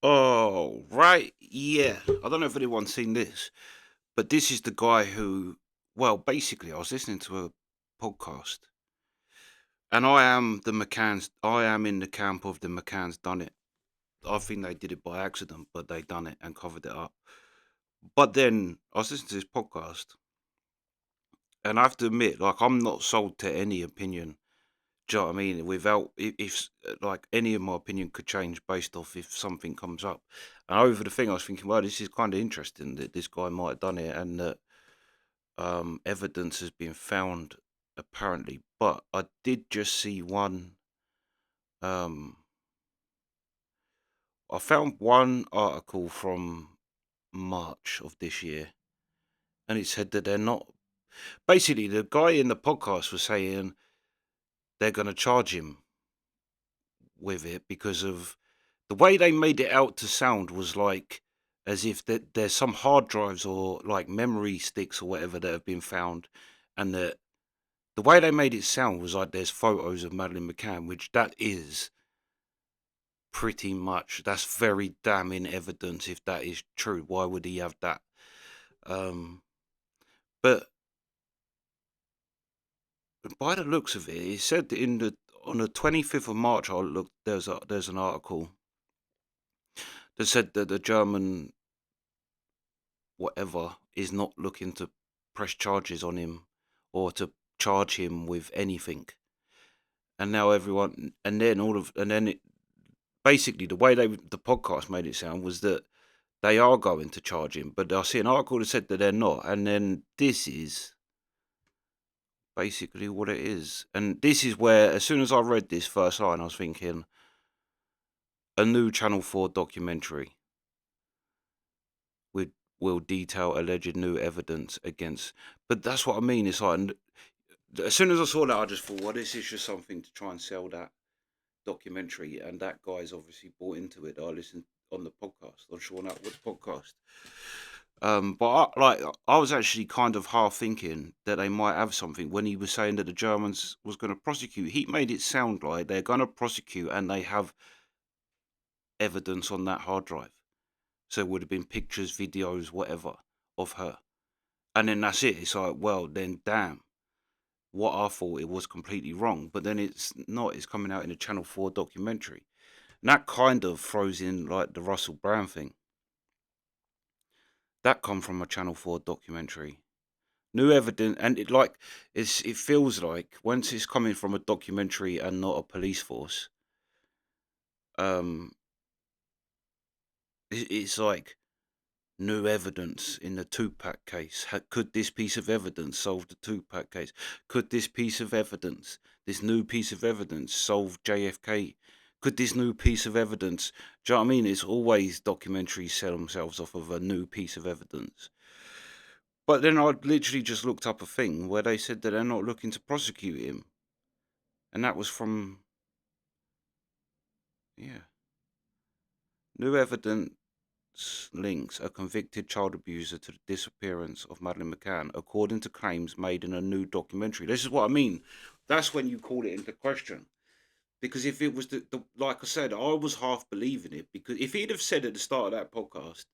Oh, right. Yeah. I don't know if anyone's seen this, but this is the guy who, well, basically, I was listening to a podcast and I am in the camp of the McCanns done it. I think they did it by accident, but they done it and covered it up. But then I was listening to this podcast and I have to admit, like, I'm not sold to any opinion. Do you know what I mean? Without like any of my opinion could change based off if something comes up. And over the thing, I was thinking, well, this is kind of interesting that this guy might have done it, and that evidence has been found apparently. But I did just see one. Um, I found one article from March of this year, and it said that they're not. Basically, the guy in the podcast was saying they're going to charge him with it because of the way they made it out to sound was like as if there's some hard drives or like memory sticks or whatever that have been found, and that the way they made it sound was like there's photos of Madeleine McCann, which that is pretty much that's very damning evidence if that is true. Why would he have that? Um, but by the looks of it, it said in the on the 25th of March. I looked. There's an article that said that the German whatever is not looking to press charges on him or to charge him with anything. And now everyone, and then basically the way the podcast made it sound was that they are going to charge him. But I see an article that said that they're not, and then this is basically what it is. And this is where, as soon as I read this first line, I was thinking a new Channel 4 documentary would will detail alleged new evidence against. But that's what I mean. It's like as soon as I saw that, I just thought, well, this is just something to try and sell that documentary, and that guy's obviously bought into it. I listened on the podcast on Sean Atwood's podcast. But I was actually kind of half thinking that they might have something when he was saying that the Germans was going to prosecute. He made it sound like they're going to prosecute, and they have evidence on that hard drive. So it would have been pictures, videos, whatever of her, and then that's it. It's like, well, then damn. What I thought it was completely wrong, but then it's not. It's coming out in a Channel 4 documentary. And that kind of throws in like the Russell Brand thing. That come from a Channel 4 documentary. New evidence, and it feels like once it's coming from a documentary and not a police force, um, it's like new evidence in the Tupac case. Could this piece of evidence solve the Tupac case? Could this piece of evidence, this new piece of evidence, solve JFK? Could this new piece of evidence? Do you know what I mean? It's always documentaries sell themselves off of a new piece of evidence. But then I literally just looked up a thing where they said that they're not looking to prosecute him, and that was from yeah, new evidence links a convicted child abuser to the disappearance of Madeleine McCann, according to claims made in a new documentary. This is what I mean. That's when you call it into question. Because if it was like I said, I was half believing it. Because if he'd have said at the start of that podcast,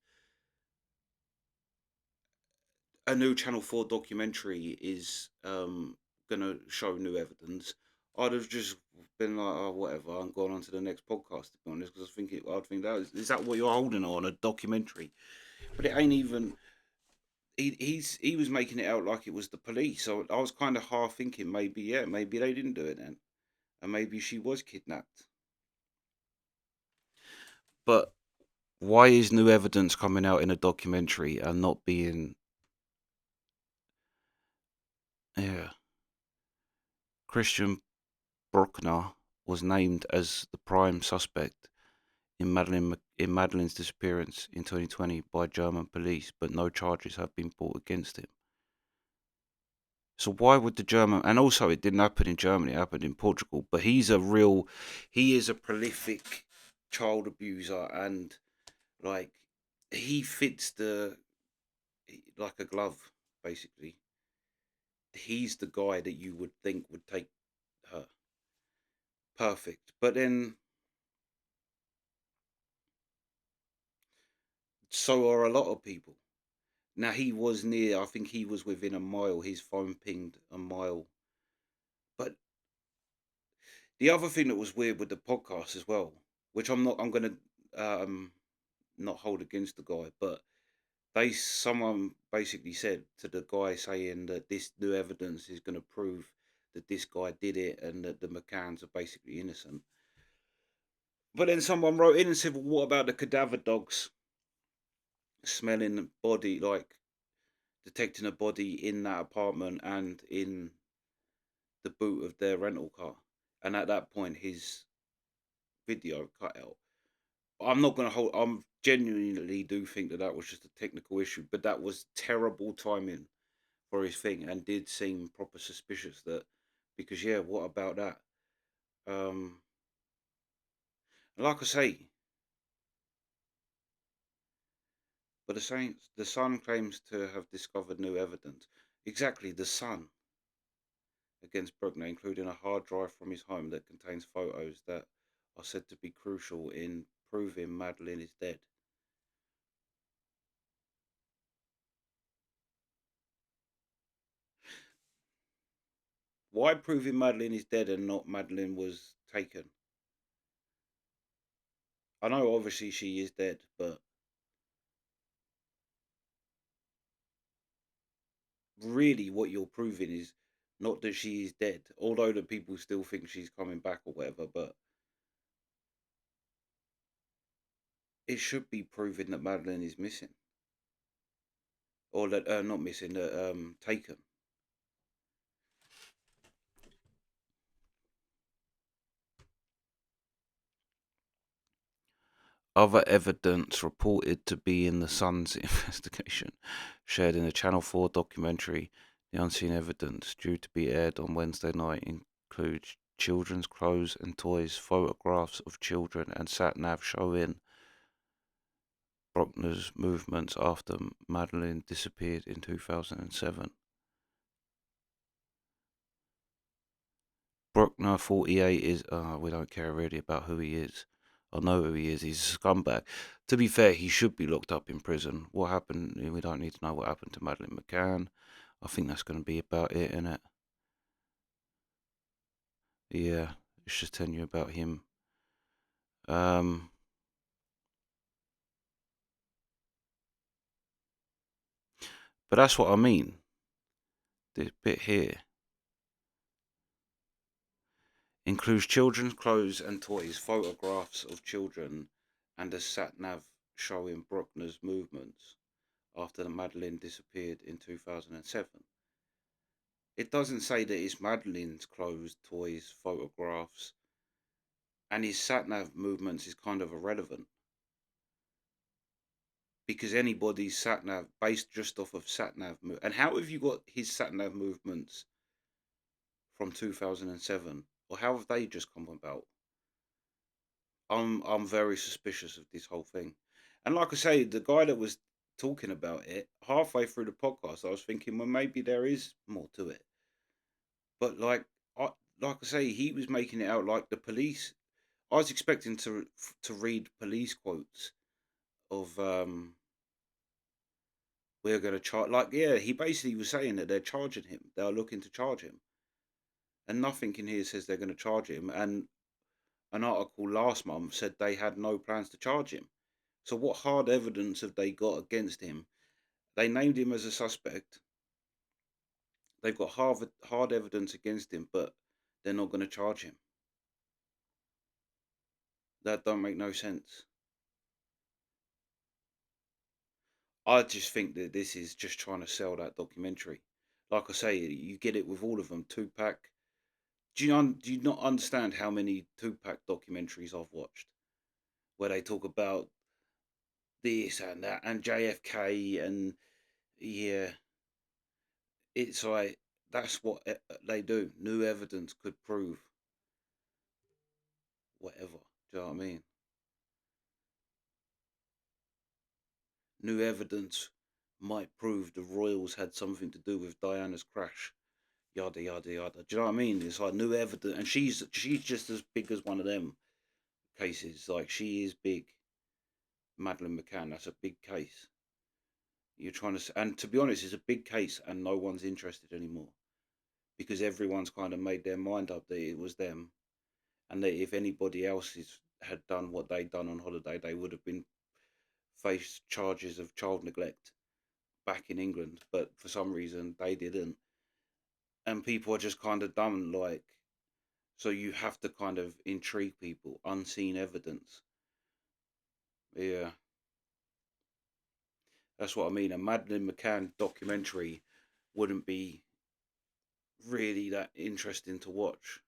a new Channel 4 documentary is gonna show new evidence, I'd have just been like, oh, whatever, and gone on to the next podcast, to be honest, because I'd think is that what you're holding on, a documentary? But it ain't even. He was making it out like it was the police. So I was kind of half thinking maybe, yeah, maybe they didn't do it then, and maybe she was kidnapped. But why is new evidence coming out in a documentary and not being? Yeah, Christian Bruckner was named as the prime suspect in Madeleine's disappearance in 2020 by German police, but no charges have been brought against him. So why would the German? And also, it didn't happen in Germany; it happened in Portugal. But he is a prolific child abuser, and like he fits like a glove. Basically, he's the guy that you would think would take her perfect. But then So are a lot of people. Now he was near. I think he was within a mile. His phone pinged a mile. But the other thing that was weird with the podcast as well, which I'm not. I'm gonna um, not hold against the guy, but someone basically said to the guy saying that this new evidence is going to prove that this guy did it and that the McCanns are basically innocent. But then someone wrote in and said, well, what about the cadaver dogs smelling the body, like detecting a body in that apartment and in the boot of their rental car? And at that point, his video cut out. I'm not going to hold. I'm genuinely do think that that was just a technical issue, but that was terrible timing for his thing and did seem proper suspicious that because yeah, what about that? Um, like I say, but the Sun claims to have discovered new evidence. Exactly, the Sun against Bruckner, including a hard drive from his home that contains photos that are said to be crucial in proving Madeline is dead. Why proving Madeline is dead and not Madeline was taken? I know obviously she is dead, but really what you're proving is not that she is dead, although the people still think she's coming back or whatever, but it should be proving that Madeline is missing. Or that not missing, that taken. Other evidence reported to be in the Sun's investigation, shared in the Channel 4 documentary The Unseen Evidence, due to be aired on Wednesday night, includes children's clothes and toys, photographs of children, and sat nav showing Bruckner's movements after Madeline disappeared in 2007. Bruckner, 48, is. We don't care really about who he is. I know who he is. He's a scumbag. To be fair, he should be locked up in prison. What happened? We don't need to know what happened to Madeleine McCann. I think that's going to be about it, isn't it? Yeah, it's just telling you about him. Um, but that's what I mean. This bit here includes children's clothes and toys, photographs of children, and a sat nav showing Bruckner's movements after Madeline disappeared in 2007. It doesn't say that it's Madeline's clothes, toys, photographs, and his sat nav movements is kind of irrelevant because anybody's sat nav based just off of sat nav. And how have you got his sat nav movements from 2007, or how have they just come about? I'm very suspicious of this whole thing, and like I say, the guy that was talking about it halfway through the podcast, I was thinking, well, maybe there is more to it, but I, like I say, he was making it out like the police. I was expecting to read police quotes of we're going to charge. Like, yeah, he basically was saying that they're charging him. They are looking to charge him, and nothing in here says they're going to charge him. And an article last month said they had no plans to charge him. So, what hard evidence have they got against him? They named him as a suspect. They've got hard evidence against him, but they're not going to charge him. That don't make no sense. I just think that this is just trying to sell that documentary. Like I say, you get it with all of them. Tupac. Do you not understand how many Tupac documentaries I've watched where they talk about this and that and JFK and yeah, it's like that's what they do. New evidence could prove whatever. Do you know what I mean? New evidence might prove the royals had something to do with Diana's crash. Yada yada yada. Do you know what I mean? It's like new evidence, and she's just as big as one of them cases. Like she is big. Madeleine McCann. That's a big case. You're trying to, and to be honest, it's a big case, and no one's interested anymore because everyone's kind of made their mind up that it was them, and that if anybody else had done what they'd done on holiday, they would have been faced charges of child neglect back in England. But for some reason, they didn't, and people are just kind of dumb. Like, so you have to kind of intrigue people, unseen evidence. Yeah, that's what I mean. A Madeleine McCann documentary wouldn't be really that interesting to watch.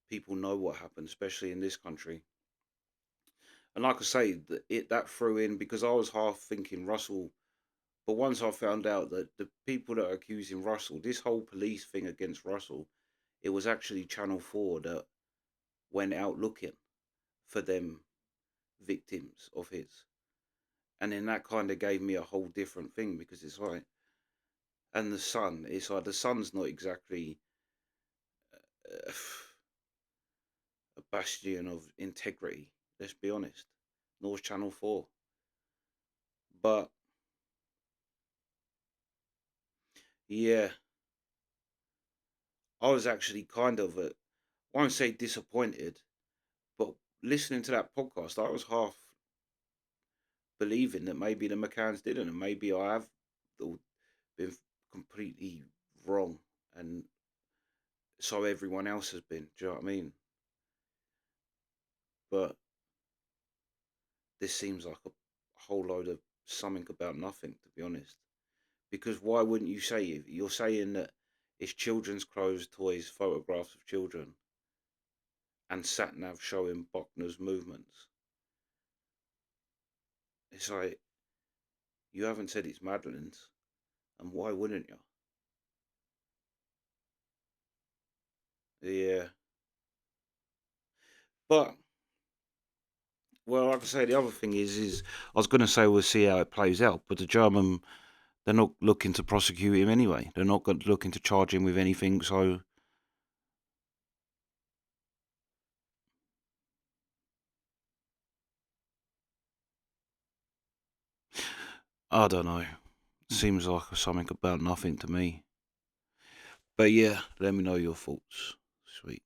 People know what happened, especially in this country. And like I say, that threw in because I was half thinking Russell, but once I found out that the people that are accusing Russell, this whole police thing against Russell, it was actually Channel 4 that went out looking for them victims of his. And then that kind of gave me a whole different thing because it's like, and the Sun, it's like the Sun's not exactly uh, a bastion of integrity, let's be honest. North Channel 4. But yeah, I was actually kind of, I won't say disappointed, but listening to that podcast, I was half believing that maybe the McCanns didn't, and maybe I have been completely wrong, and so everyone else has been. Do you know what I mean? But this seems like a whole load of something about nothing, to be honest. Because why wouldn't you say it? You're saying that it's children's clothes, toys, photographs of children, and sat nav showing Buckner's movements. It's like you haven't said it's Madeleine's, and why wouldn't you? Yeah, but well, like I say, the other thing is I was going to say we'll see how it plays out, but the German, they're not looking to prosecute him anyway. They're not looking to charge him with anything. So I don't know. Seems like something about nothing to me. But yeah, let me know your thoughts. Sweet.